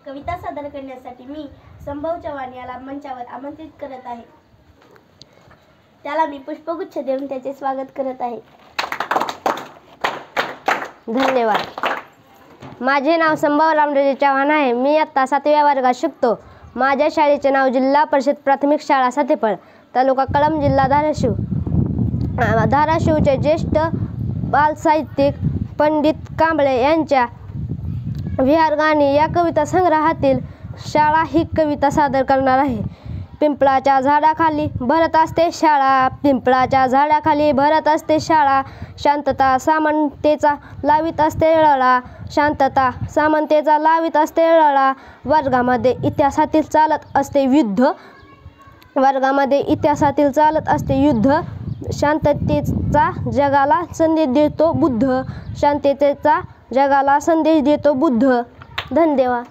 कविता सादर करण्यासाठी मी संभव चव्हाण याला मंचावर आमंत्रित करत आहे. त्याला मी पुष्पगुच्छ देऊन त्याचे स्वागत करत आहे. धन्यवाद. माझे नाव संभव रामराजे चव्हाण आहे. मी इयत्ता 7व्या वर्गात शिकतो. माझ्या शाळेचे नाव जिल्हा परिषद प्राथमिक शाळा सातेफळ, तालुका कळंब, जिल्हा धाराशिव. धाराशिवचे ज्येष्ठ बालसाहित्यिक पंडित कांबळे यांच्या विहारगाणी या कविता संग्रहातील शाळा ही कविता सादर करणार आहे. पिंपळाच्या झाडाखाली भरत असते शाळा, पिंपळाच्या झाडाखाली भरत असते शाळा, शांतता सामनतेचा लावित असते लळा, शांतता सामनतेचा लावित असते लळा, वर्गामध्ये इतिहासातील चालत असते युद्ध, वर्गामध्ये इतिहासातील चालत असते युद्ध, शांततेचा जगाला संदेश देतो बुद्ध, शांततेचा जगाला संदेश देतो बुद्ध. धन्यवाद.